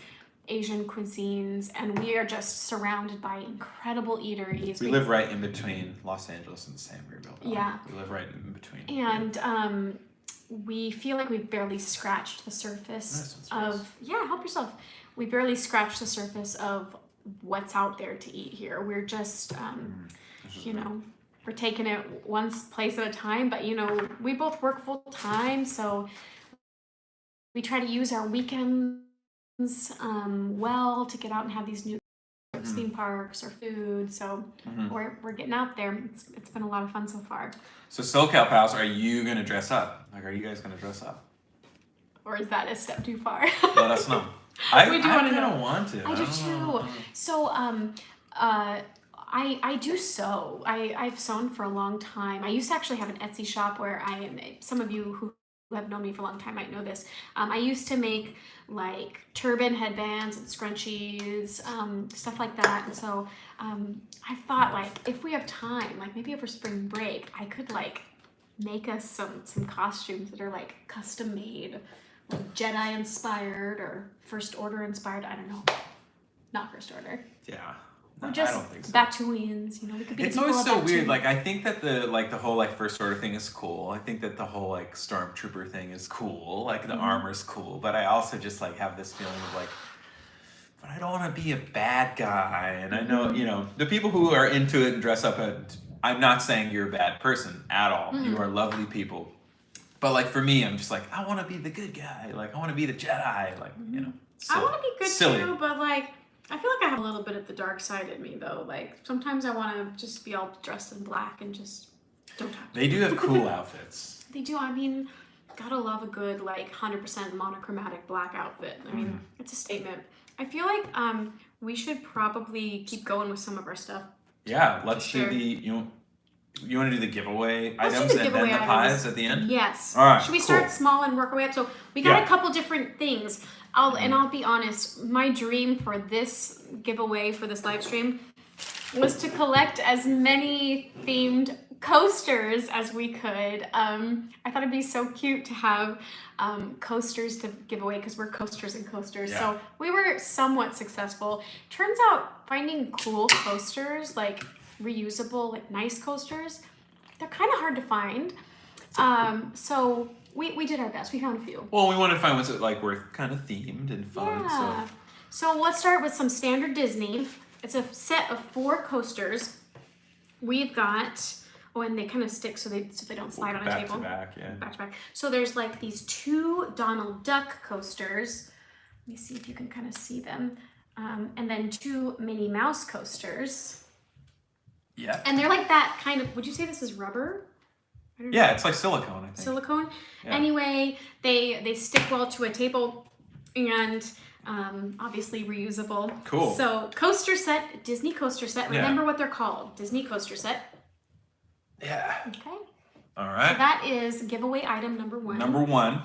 Asian cuisines, and we are just surrounded by incredible eateries. We live right in between Los Angeles and San Gabriel Valley. Yeah. We live right in between. And we feel like we've barely scratched the surface of... Yeah, help yourself. We barely scratched the surface of what's out there to eat here. We're just, we're taking it one place at a time, but, we both work full time, so we try to use our weekends well to get out and have these new theme parks or food. So we're getting out there. It's been a lot of fun so far. So SoCal Pals, are you going to dress up? Like, are you guys going to dress up? Or is that a step too far? Let us know. We do want to know. I kind of want to. I do don't too. know. So I do sew. I've sewn for a long time. I used to actually have an Etsy shop where some of you who have known me for a long time might know this. I used to make like turban headbands and scrunchies, stuff like that. And so I thought, like, if we have time, like maybe over spring break, I could like make us some costumes that are like custom made, like Jedi inspired or First Order inspired. I don't know. Not First Order. Yeah. Or No, just I don't think so. Tatooines, we could be It's the people always of so weird. Tatooine. Like, I think that the whole like First Order thing is cool. I think that the whole like Stormtrooper thing is cool. Like the armor's cool. But I also just like have this feeling of like, but I don't want to be a bad guy. And I know, the people who are into it and dress up, I'm not saying you're a bad person at all. You are lovely people. But like for me, I'm just like, I want to be the good guy. Like I want to be the Jedi. Like, I so want to be good silly. too, but like, I feel like I have a little bit of the dark side in me though. Like sometimes I want to just be all dressed in black and just don't talk. They do have cool outfits. They do. I mean, gotta love a good like 100% monochromatic black outfit. I mean, it's a statement. I feel like we should probably keep going with some of our stuff. Yeah, let's do the you want to do the giveaway Let's items do the and giveaway then the items. pies at the end? Yes. All right. Should we start small and work our way up? So we got a couple different things. I'll be honest. My dream for this giveaway for this live stream was to collect as many themed coasters as we could. I thought it'd be so cute to have coasters to give away because we're coasters and coasters. Yeah. So we were somewhat successful. Turns out finding cool coasters, like reusable, like nice coasters, they're kind of hard to find. So we did our best. We found a few. Well, we wanted to find ones that like were kind of themed and fun. Yeah. So let's start with some standard Disney. It's a set of 4 coasters. We've got, and they kind of stick so they don't slide on a table. Back to back, yeah. Back to back. So there's like these 2 Donald Duck coasters. Let me see if you can kind of see them. And then 2 Minnie Mouse coasters. Yeah. And they're like that kind of, would you say this is rubber? I don't know. Yeah, it's like silicone, I think. Silicone. Yeah. Anyway, they stick well to a table and obviously reusable. Cool. So coaster set, Disney coaster set. Remember what they're called, Disney coaster set. Yeah. Okay. All right. So that is giveaway item number 1. Number 1.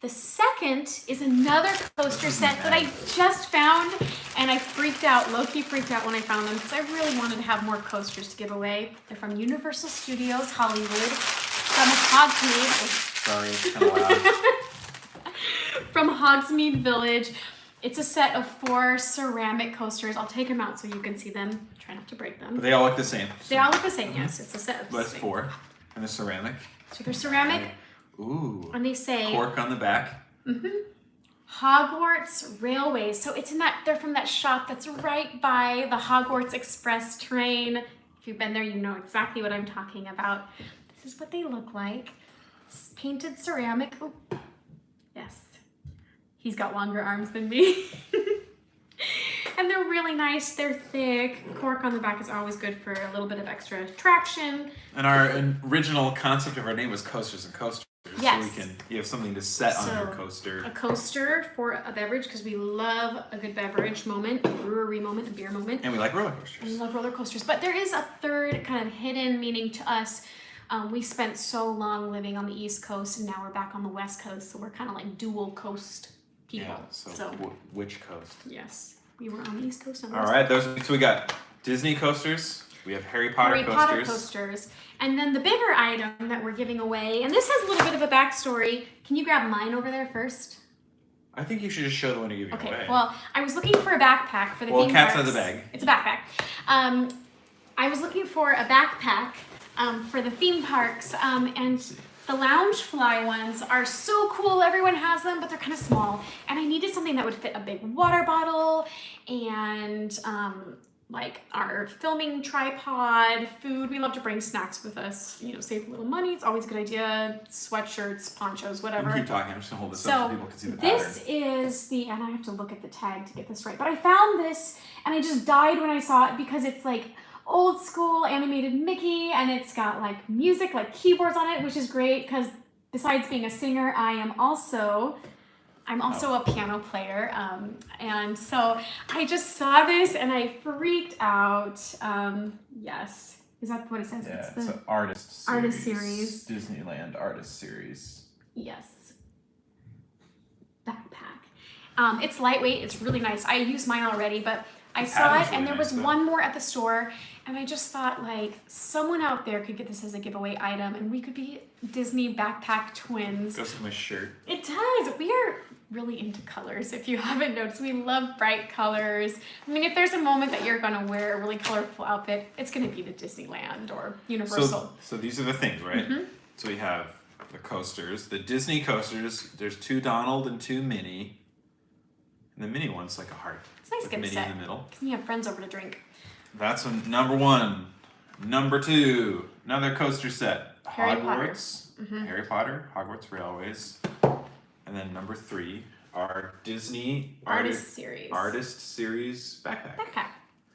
The second is another coaster set that I just found, and I freaked out, low-key freaked out when I found them because I really wanted to have more coasters to give away. They're from Universal Studios Hollywood, from Hogsmeade. Sorry, it's kind of loud. From Hogsmeade Village. It's a set of 4 ceramic coasters. I'll take them out so you can see them. Try not to break them. But they all look the same. They all look the same, yes. It's a set of But it's 4. And the ceramic. So they're ceramic. Ooh. And they say Cork on the back. Hogwarts Railways. So it's in that, they're from that shop that's right by the Hogwarts Express train. If you've been there, you know exactly what I'm talking about. This is what they look like. Painted ceramic. Ooh. Yes. He's got longer arms than me. And they're really nice. They're thick. Cork on the back is always good for a little bit of extra traction. And our original concept of our name was Coasters and Coasters. Yes. So you have something to set on your coaster. A coaster for a beverage because we love a good beverage moment, a brewery moment, a beer moment. And we like roller coasters. We love roller coasters. But there is a third kind of hidden meaning to us. We spent so long living on the East Coast and now we're back on the West Coast. So we're kind of like dual coast people. Yeah, so which coast? Yes. We were on the East Coast. All right, so we got Disney coasters. We have Harry Potter coasters. And then the bigger item that we're giving away, and this has a little bit of a backstory. Can you grab mine over there first? I think you should just show the one you're giving away. Okay, well, I was looking for a backpack for the theme Cat's parks. out of the bag. It's a backpack. I was looking for a backpack for the theme parks, and the Loungefly ones are so cool. Everyone has them, but they're kind of small. And I needed something that would fit a big water bottle and like our filming tripod, food. We love to bring snacks with us, you know, save a little money. It's always a good idea. Sweatshirts, ponchos, whatever. You keep talking. I'm just gonna hold this up so people can see the pattern. This is the, and I have to look at the tag to get this right, but I found this and I just died when I saw it because it's like old school animated Mickey and it's got like music, like keyboards on it, which is great because besides being a singer, I'm also a piano player, and so I just saw this and I freaked out. Yes, is that what it says? Yeah, it's an artist series. Disneyland artist series. Yes. Backpack. It's lightweight. It's really nice. I used mine already, but I saw it and there was one more at the store, and I just thought like someone out there could get this as a giveaway item, and we could be Disney backpack twins. Goes with my shirt. It does. We are really into colors. If you haven't noticed, we love bright colors. I mean, if there's a moment that you're gonna wear a really colorful outfit, it's gonna be the Disneyland or Universal. So these are the things, right? So we have the coasters, the Disney coasters. There's 2 Donald and 2 Minnie. And the Minnie one's like a heart. It's a nice with gift Minnie set. in the middle. Can you have friends over to drink? That's number 1. Number 2, another coaster set. Harry Potter. Hogwarts, Harry Potter, Hogwarts Railways. And then number 3, our Disney Artist series. Artist series backpack.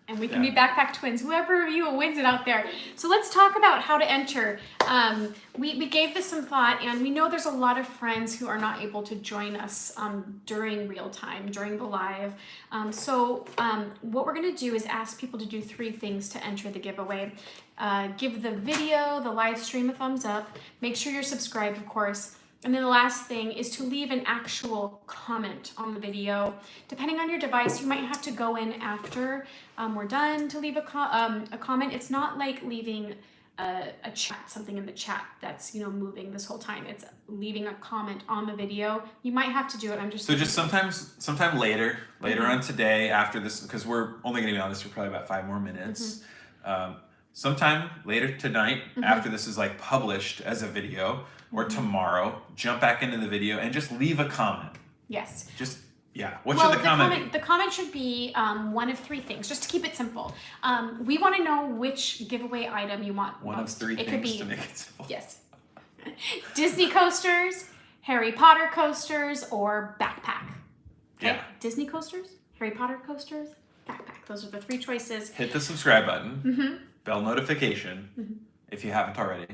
And we can be backpack twins, whoever of you wins it out there. So let's talk about how to enter. We gave this some thought, and we know there's a lot of friends who are not able to join us during real time, during the live. What we're gonna do is ask people to do 3 things to enter the giveaway. Give the video, the live stream a thumbs up. Make sure you're subscribed, of course. And then the last thing is to leave an actual comment on the video. Depending on your device, you might have to go in after we're done to leave a comment. It's not like leaving a chat, something in the chat that's moving this whole time. It's leaving a comment on the video. You might have to do it. Sometime later on today after this, because we're only going to be on this for probably about 5 more minutes. Sometime later tonight after this is like published as a video, or tomorrow, jump back into the video and just leave a comment. Yes. What should the comment be? The comment should be one of 3 things, just to keep it simple. We want to know which giveaway item you want. One of 3 things to make it simple. Yes. Disney coasters, Harry Potter coasters, or backpack. Okay? Yeah. Disney coasters, Harry Potter coasters, backpack. Those are the 3 choices. Hit the subscribe button, bell notification, if you haven't already.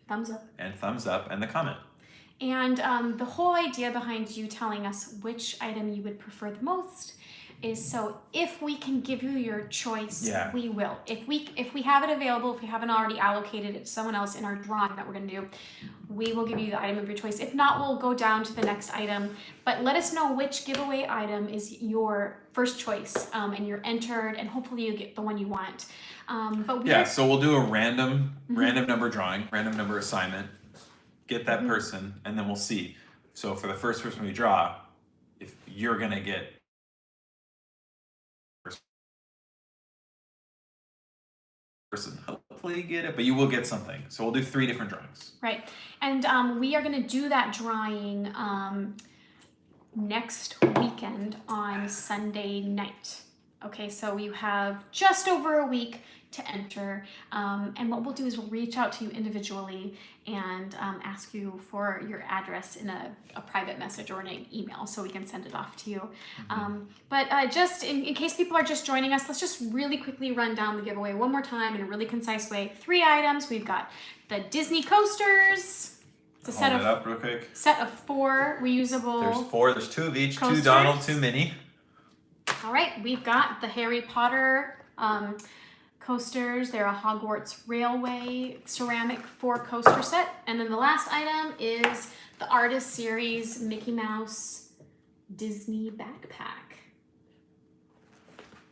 Thumbs up. And thumbs up, and the comment. And the whole idea behind you telling us which item you would prefer the most is so if we can give you your choice, we will. If we have it available, if we haven't already allocated it to someone else in our drawing that we're going to do, we will give you the item of your choice. If not, we'll go down to the next item. But let us know which giveaway item is your first choice, and you're entered, and hopefully you get the one you want. So we'll do a random number drawing, random number assignment, get that person, and then we'll see. So for the first person we draw, if you're going to get person, hopefully get it, but you will get something. So we'll do 3 different drawings. Right. And we are going to do that drawing next weekend on Sunday night. Okay, so you have just over a week to enter, and what we'll do is we'll reach out to you individually and ask you for your address in a private message or in an email so we can send it off to you. But just in case people are just joining us, let's just really quickly run down the giveaway one more time in a really concise way. 3 items. We've got the Disney coasters. It's a set up real quick. Set of 4 reusable. There's 4. There's 2 of each. Coasters. 2 Donald, 2 Minnie. All right, we've got the Harry Potter coasters. They're a Hogwarts Railway ceramic 4 coaster set. And then the last item is the Artist Series Mickey Mouse Disney backpack,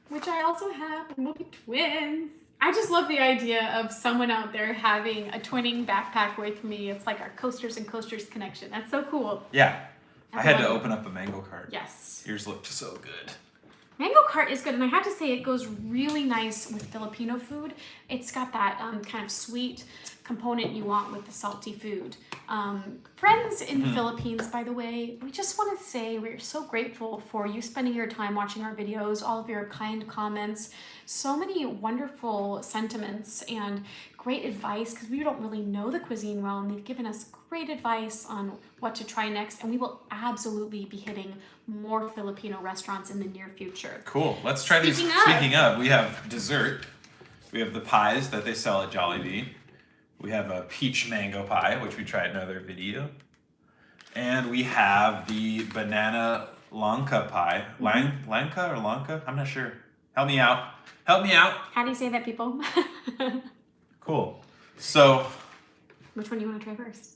which I also have, and we'll be twins. I just love the idea of someone out there having a twinning backpack with me. It's like our coasters and coasters connection. That's so cool. Yeah. I had to open up a mango cart. Yes. Yours looked so good. Mango cart is good, and I have to say it goes really nice with Filipino food. It's got that kind of sweet component you want with the salty food. Friends in the Philippines, by the way, we just want to say we're so grateful for you spending your time watching our videos, all of your kind comments, so many wonderful sentiments and great advice, because we don't really know the cuisine well, and they've given us great advice on what to try next, and we will absolutely be hitting more Filipino restaurants in the near future. Cool. Let's try these. Speaking of, we have dessert. We have the pies that they sell at Jollibee. We have a peach mango pie, which we tried in another video. And we have the banana Langka pie. Langka or Langka? I'm not sure. Help me out. Help me out. How do you say that, people? Cool. So, which one do you want to try first?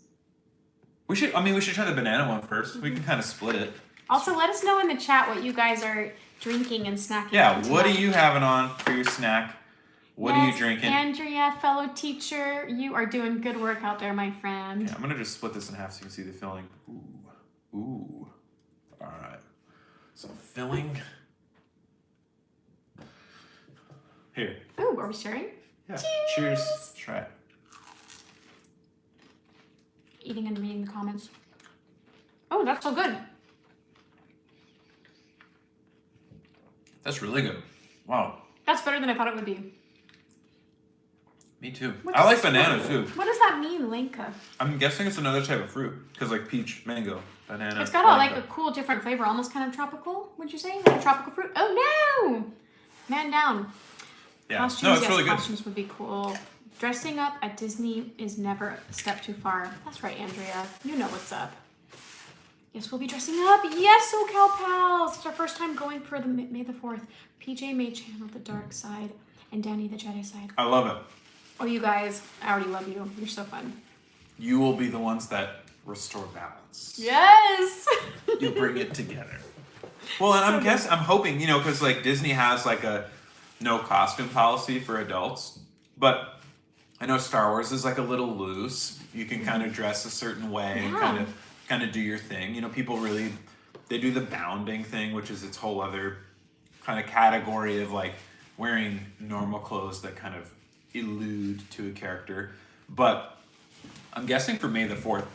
We should try the banana one first. We can kind of split it. Also, let us know in the chat what you guys are drinking and snacking. Yeah, what are you having on for your snack? What are you drinking? Andrea, fellow teacher, you are doing good work out there, my friend. Yeah, I'm gonna just split this in half so you can see the filling. Ooh. All right. So filling. Here. Ooh, are we sharing? Yeah. Cheers. Let's try it. Eating and reading the comments. Oh, that's so good. That's really good. Wow. That's better than I thought it would be. Me too. What I does like this banana mean? too. What does that mean, Langka? I'm guessing it's another type of fruit because like peach, mango, banana. It's got like a cool different flavor, almost kind of tropical, would you say? Like a tropical fruit? Oh no! Man down. Yeah. Costumes, No, it's yes, really good. costumes would be cool. Dressing up at Disney is never a step too far. That's right, Andrea. You know what's up. Yes, we'll be dressing up. Yes, SoCal Pals. It's our first time going for the May the 4th. PJ May channel the dark side and Danny the Jedi side. I love it. Oh, you guys, I already love you. You're so fun. You will be the ones that restore balance. Yes. You bring it together. Well, and I'm hoping, you know, because like Disney has like a no costume policy for adults, but I know Star Wars is like a little loose. You can kind of dress a certain way and kind of do your thing. You know, people really, they do the bounding thing, which is its whole other kind of category of like wearing normal clothes that kind of elude to a character. But I'm guessing for May the 4th,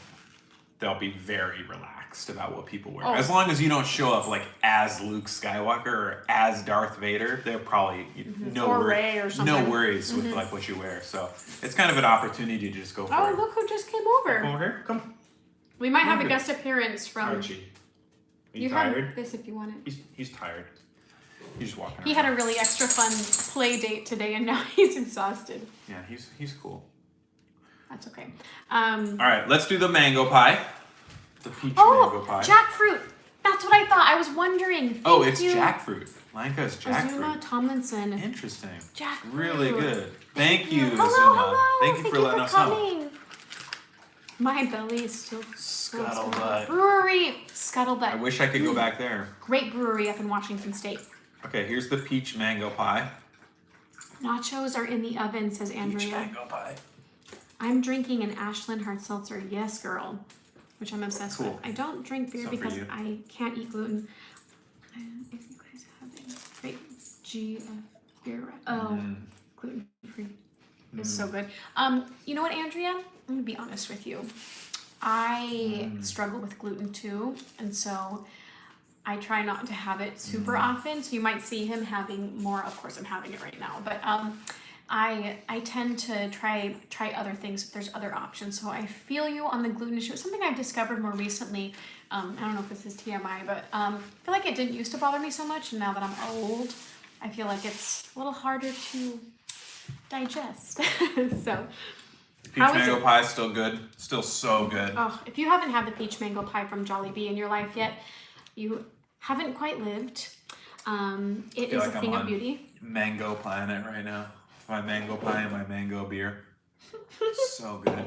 they'll be very relaxed about what people wear. As long as you don't show up like as Luke Skywalker or as Darth Vader, they're probably no worries with like what you wear. So it's kind of an opportunity to just go for it. Oh, look who just came over. Come over here. Come. We might have a guest appearance from Archie. You tired? have this if you want it. He's tired. He's just walking He around. had a really extra fun play date today and now he's exhausted. Yeah, he's cool. That's okay. All right, let's do the mango pie. The peach mango pie. Jackfruit. That's what I thought. I was wondering. It's jackfruit. Lanka's jackfruit. Azuma Tomlinson. Interesting. Jackfruit. Really good. Thank you, Hello, Azuma. hello. Thank you for letting us know. My belly is still Scuttlebutt. Brewery Scuttlebutt. I wish I could go back there. Great brewery up in Washington State. Okay, here's the peach mango pie. Nachos are in the oven, says Andrea. Peach mango pie. I'm drinking an Ashland hard seltzer. Yes, girl. Which I'm obsessed with. Cool. I don't drink beer Some for because you. I can't eat gluten. If you guys have a great GF beer, gluten free. It's so good. You know what, Andrea? I'm gonna be honest with you. I struggle with gluten too, and so I try not to have it super often. So you might see him having more. Of course, I'm having it right now, but I tend to try other things if there's other options. So I feel you on the gluten issue. It's something I've discovered more recently. I don't know if this is TMI, but I feel like it didn't used to bother me so much, and now that I'm old, I feel like it's a little harder to digest. So Peach mango pie is still good. Still so good. Oh, if you haven't had the peach mango pie from Jollibee in your life yet, you haven't quite lived. It is a thing of beauty. Mango planet right now. My mango pie and my mango beer. So good.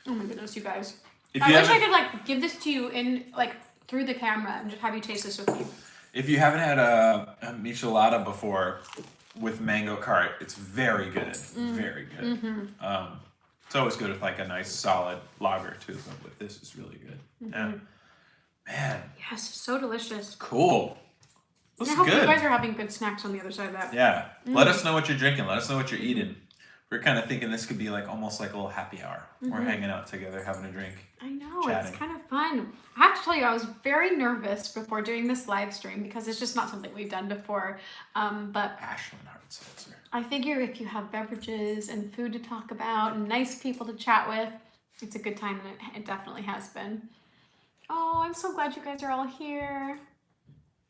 Oh my goodness, you guys. If I you wish I haven't- could like give this to you in like through the camera and just have you taste this with me. If you haven't had a michelada before with mango cart, it's very good. Very good. It's always good with like a nice solid lager too, but this is really good. Yeah. Man. Yes, so delicious. Cool. This I is hope good. you guys are having good snacks on the other side of that. Yeah. Let us know what you're drinking. Let us know what you're eating. We're kind of thinking this could be like almost like a little happy hour. We're hanging out together, having a drink. I know, chatting. It's kind of fun. I have to tell you, I was very nervous before doing this live stream because it's just not something we've done before. But Ashland hard seltzer. I figure if you have beverages and food to talk about and nice people to chat with, it's a good time, and it definitely has been. Oh, I'm so glad you guys are all here.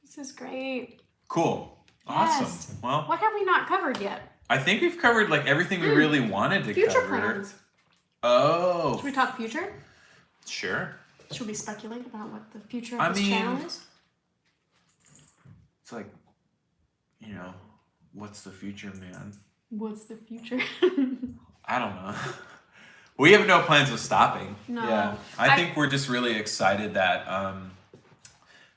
This is great. Cool. Awesome. Yes. Well, What have we not covered yet? I think we've covered like everything we really wanted to Future cover. plans. Oh. Should we talk future? Sure. Should we speculate about what the future I of this mean- channel is? It's like, you know, what's the future, man? What's the future? I don't know. We have no plans of stopping. No. Yeah. I think we're just really excited that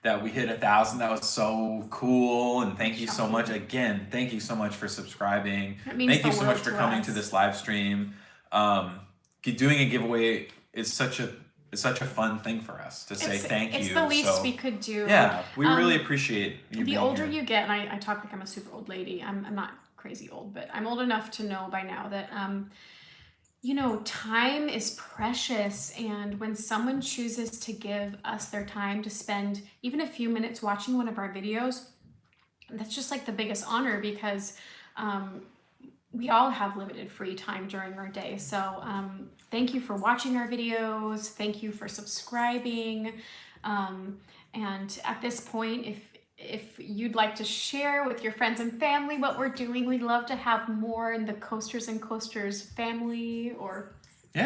that we hit 1,000. That was so cool. And thank you so much again. Thank you so much for subscribing. That means Thank you the so much world for to coming us. to this live stream. Doing a giveaway is such a fun thing for us to say thank you. It's the least So, we could do. yeah, we really appreciate you The being older here. you get, and I talk like I'm a super old lady. I'm not crazy old, but I'm old enough to know by now that you know, time is precious, and when someone chooses to give us their time to spend even a few minutes watching one of our videos, that's just like the biggest honor because we all have limited free time during our day. So thank you for watching our videos. Thank you for subscribing. And at this point, if you'd like to share with your friends and family what we're doing, we'd love to have more in the Coasters and Coasters family or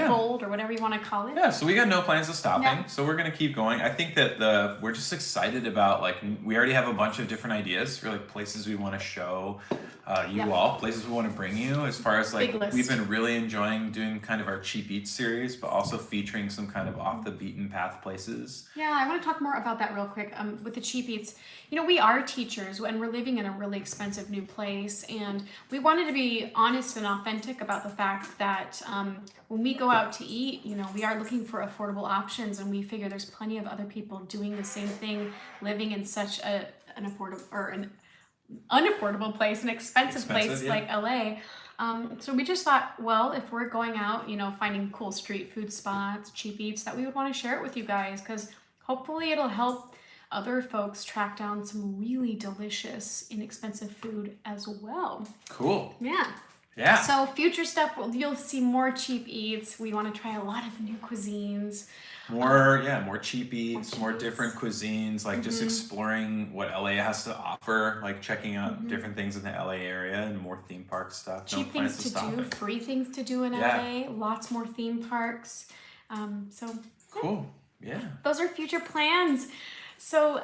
fold or whatever you want to call it. Yeah, so we got no plans of stopping, No. so we're gonna keep going. I think that we're just excited about, like, we already have a bunch of different ideas for like places we want to show you all, places we want to bring you. As far as like, we've been really enjoying doing kind of our cheap eats series, but also featuring some kind of off the beaten path places. Yeah, I want to talk more about that real quick. With the cheap eats, you know, we are teachers and we're living in a really expensive new place, and we wanted to be honest and authentic about the fact that when we go out to eat, you know, we are looking for affordable options, and we figure there's plenty of other people doing the same thing, living in such an affordable or an unaffordable place, an expensive place like LA. So we just thought, well, if we're going out, you know, finding cool street food spots, cheap eats, that we would want to share it with you guys, because hopefully it'll help other folks track down some really delicious, inexpensive food as well. Cool. Yeah. Yeah. So future stuff, you'll see more cheap eats. We want to try a lot of new cuisines. More cheap eats, more different cuisines, like just exploring what LA has to offer, like checking out different things in the LA area and more theme park stuff. Cheap things to do, free things to do in LA, lots more theme parks. Cool. Yeah. Those are future plans. So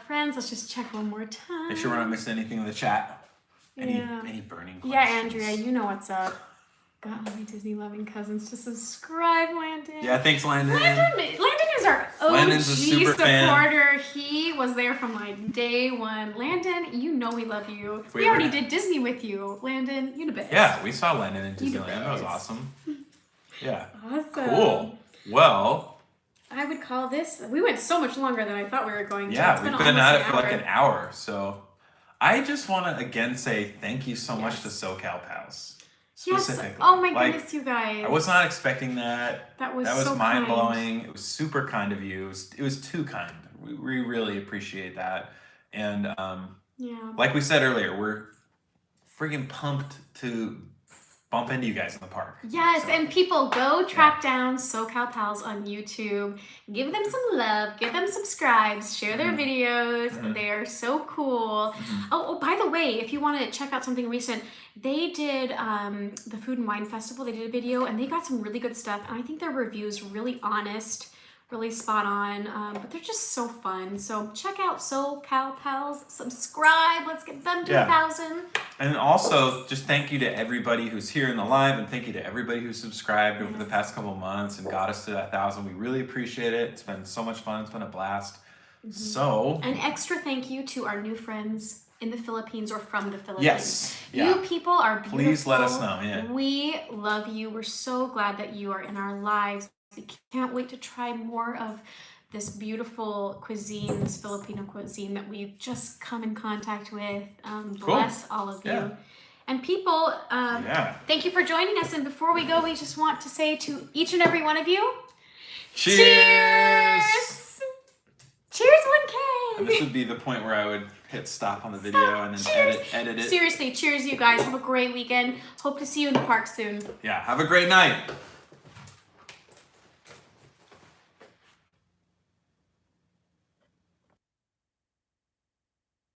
friends, let's just check one more time. Make sure we're not missing anything in the chat. Any burning questions? Yeah, Andrea, you know what's up. Got all my Disney loving cousins to subscribe, Landon. Yeah, thanks, Landon. Landon is our OG Landon's a super supporter. He was there from like day one. Landon, you know we love you. We already did Disney with you. Landon, you the best. Yeah, we saw Landon in Disneyland. That was awesome. Yeah. Awesome. Cool. Well, I would call this, we went so much longer than I thought we were going to. Yeah, we've been at it for like an hour. So I just want to again say thank you so much to SoCal Pals. Specifically. Yes. Oh my goodness, you guys. I was not expecting that. That was so mind blowing. It was super kind of you. It was too kind. We really appreciate that. And like we said earlier, we're freaking pumped to bump into you guys in the park. Yes, and people go track down SoCal Pals on YouTube. Give them some love. Give them subscribes. Share their videos. They are so cool. Oh, by the way, if you want to check out something recent, they did the Food and Wine Festival. They did a video, and they got some really good stuff. And I think their reviews really honest, really spot on. But they're just so fun. So check out SoCal Pals. Subscribe. Let's get them to 1,000. And also, just thank you to everybody who's here in the live, and thank you to everybody who subscribed over the past couple of months and got us to that 1,000. We really appreciate it. It's been so much fun. It's been a blast. So, an extra thank you to our new friends in the Philippines or from the Philippines. Yes. You people are beautiful. Please let us know. Yeah. We love you. We're so glad that you are in our lives. We can't wait to try more of this beautiful cuisine, this Filipino cuisine that we've just come in contact with. Bless all of you. And people, thank you for joining us. And before we go, we just want to say to each and every one of you, cheers! Cheers 1K! And this would be the point where I would hit stop on the video and then edit it. Seriously, cheers you guys. Have a great weekend. Hope to see you in the park soon. Yeah, have a great night.